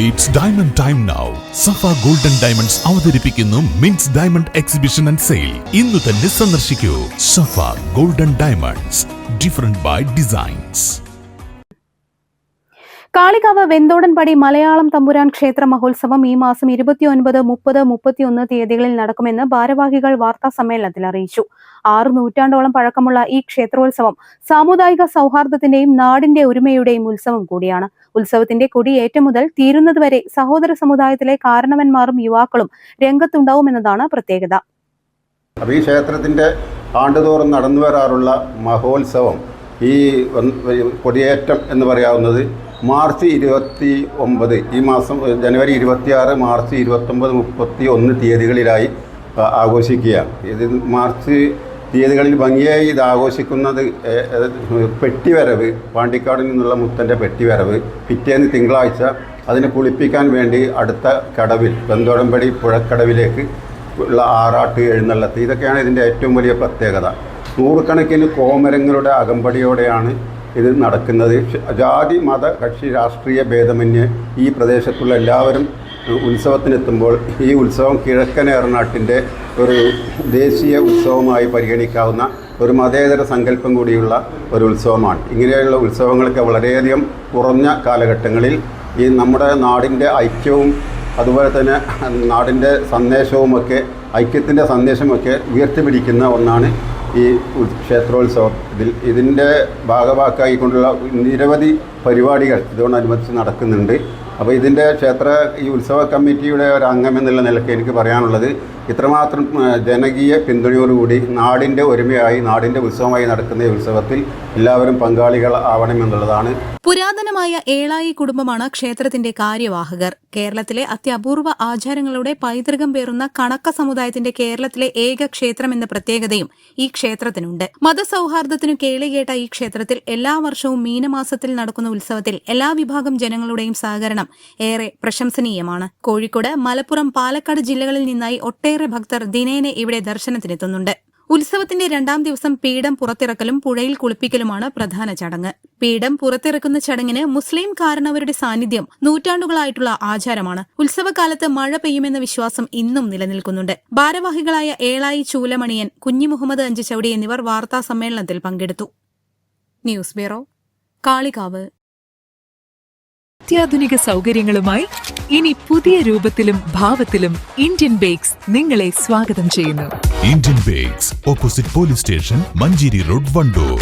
It's diamond time now. Safa Golden Diamonds അവതരിപ്പിക്കുന്നു മിൻസ് diamond exhibition and sale. ഇന്ന് തന്നെ സന്ദർശിക്കൂ Safa golden diamonds, different by designs. Kalikavu Venthodanpadi Malayalam Thampuran ക്ഷേത്ര മഹോത്സവം ഈ മാസം 29, 30, 31 തീയതികളിൽ നടക്കുമെന്ന് ഭാരവാഹികൾ വാർത്താ സമ്മേളനത്തിൽ അറിയിച്ചു. 6 നൂറ്റാണ്ടോളം പഴക്കമുള്ള ഈ ക്ഷേത്രോത്സവം സാമുദായിക സൗഹാർദ്ദത്തിന്റെയും നാടിന്റെ ഒരുമയുടെയും ഉത്സവം കൂടിയാണ്. ഉത്സവത്തിന്റെ കൊടിയേറ്റം മുതൽ തീരുന്നതുവരെ സഹോദര സമുദായത്തിലെ കാരണവന്മാരും യുവാക്കളും രംഗത്തുണ്ടാവുമെന്നതാണ് പ്രത്യേകത. ഈ ക്ഷേത്രത്തിന്റെ ആണ്ടുതോറും നടന്നു വരാറുള്ള മഹോത്സവം, ഈ കൊടിയേറ്റം എന്ന് പറയാവുന്നത് മാർച്ച് 29, ഈ മാസം ജനുവരി 26, മാർച്ച് 29, 31 തീയതികളിലായി ആഘോഷിക്കുക. ഇത് മാർച്ച് തീയതികളിൽ ഭംഗിയായി ഇത് ആഘോഷിക്കുന്നത് പെട്ടിവരവ്, പാണ്ടിക്കാടിൽ നിന്നുള്ള മുത്തൻ്റെ പെട്ടിവരവ്, പിറ്റേന്ന് തിങ്കളാഴ്ച അതിനെ കുളിപ്പിക്കാൻ വേണ്ടി അടുത്ത കടവിൽ വെന്തോടൻപടി പുഴക്കടവിലേക്ക് ഉള്ള ആറാട്ട് എഴുന്നള്ളത്ത്, ഇതൊക്കെയാണ് ഇതിൻ്റെ ഏറ്റവും വലിയ പ്രത്യേകത. നൂറുകണക്കിന് കോമരങ്ങളുടെ അകമ്പടിയോടെയാണ് ഇത് നടക്കുന്നത്. ജാതി മത കക്ഷി രാഷ്ട്രീയ ഭേദമന്യേ ഈ പ്രദേശത്തുള്ള എല്ലാവരും ഉത്സവത്തിനെത്തുമ്പോൾ ഈ ഉത്സവം കിഴക്കൻ ഏറനാട്ടിൻ്റെ ഒരു ദേശീയ ഉത്സവമായി പരിഗണിക്കാവുന്ന ഒരു മതേതര സങ്കല്പം കൂടിയുള്ള ഒരു ഉത്സവമാണ്. ഇങ്ങനെയുള്ള ഉത്സവങ്ങളൊക്കെ വളരെയധികം കുറഞ്ഞ കാലഘട്ടങ്ങളിൽ ഈ നമ്മുടെ നാടിൻ്റെ ഐക്യവും അതുപോലെ തന്നെ നാടിൻ്റെ സന്ദേശവുമൊക്കെ, ഐക്യത്തിൻ്റെ സന്ദേശമൊക്കെ ഉയർത്തിപ്പിടിക്കുന്ന ഒന്നാണ് ഈ ക്ഷേത്രോത്സവം. ഇതിൻ്റെ ഭാഗമാക്കായിക്കൊണ്ടുള്ള നിരവധി പരിപാടികൾ ഇതോടനുബന്ധിച്ച് നടക്കുന്നുണ്ട്. അപ്പോൾ ഇതിൻ്റെ ഈ ഉത്സവ കമ്മിറ്റിയുടെ ഒരു അംഗം എന്നുള്ള നിലയ്ക്ക് എനിക്ക് പറയാനുള്ളത്, ഇത്രമാത്രം ജനകീയ പിന്തുണയോടുകൂടി നാടിൻ്റെ ഒരുമയായി, നാടിൻ്റെ ഉത്സവമായി നടക്കുന്ന ഈ ഉത്സവത്തിൽ എല്ലാവരും പങ്കാളികളാവണമെന്നുള്ളതാണ്. പുരാതനമായ ഏളായി കുടുംബമാണ് ക്ഷേത്രത്തിന്റെ കാര്യവാഹകർ. കേരളത്തിലെ അത്യപൂർവ ആചാരങ്ങളുടെ പൈതൃകം പേറുന്ന കണക്ക സമുദായത്തിന്റെ കേരളത്തിലെ ഏക ക്ഷേത്രം എന്ന പ്രത്യേകതയും ഈ ക്ഷേത്രത്തിനുണ്ട്. മതസൗഹാർദ്ദത്തിനു കേളികേട്ട ഈ ക്ഷേത്രത്തിൽ എല്ലാ വർഷവും മീനമാസത്തിൽ നടക്കുന്ന ഉത്സവത്തിൽ എല്ലാ വിഭാഗം ജനങ്ങളുടെയും സഹകരണം ഏറെ പ്രശംസനീയമാണ്. കോഴിക്കോട്, മലപ്പുറം, പാലക്കാട് ജില്ലകളിൽ നിന്നായി ഒട്ടേറെ ഭക്തർ ദിനേന ഇവിടെ ദർശനത്തിനെത്തുന്നുണ്ട്. ഉത്സവത്തിന്റെ 2ാം ദിവസം പീഠം പുറത്തിറക്കലും പുഴയിൽ കുളിപ്പിക്കലുമാണ് പ്രധാന ചടങ്ങ്. പീഠം പുറത്തിറക്കുന്ന ചടങ്ങിന് മുസ്ലിം കാരണവരുടെ സാന്നിധ്യം നൂറ്റാണ്ടുകളായിട്ടുള്ള ആചാരമാണ്. ഉത്സവകാലത്ത് മഴ പെയ്യുമെന്ന വിശ്വാസം ഇന്നും നിലനിൽക്കുന്നുണ്ട്. ഭാരവാഹികളായ ഏളായി ചൂലമണിയൻ, കുഞ്ഞിമുഹമ്മദ് അഞ്ചുചവടി എന്നിവർ വാർത്താ സമ്മേളനത്തിൽ പങ്കെടുത്തു. News bureau, Kalikavu. അത്യാധുനിക സൗകര്യങ്ങളുമായി ഇനി പുതിയ രൂപത്തിലും ഭാവത്തിലും ഇന്ത്യൻ ബേക്സ് നിങ്ങളെ സ്വാഗതം ചെയ്യുന്നു. Indian bakes, opposite police station, Manjeri road, Wandoor.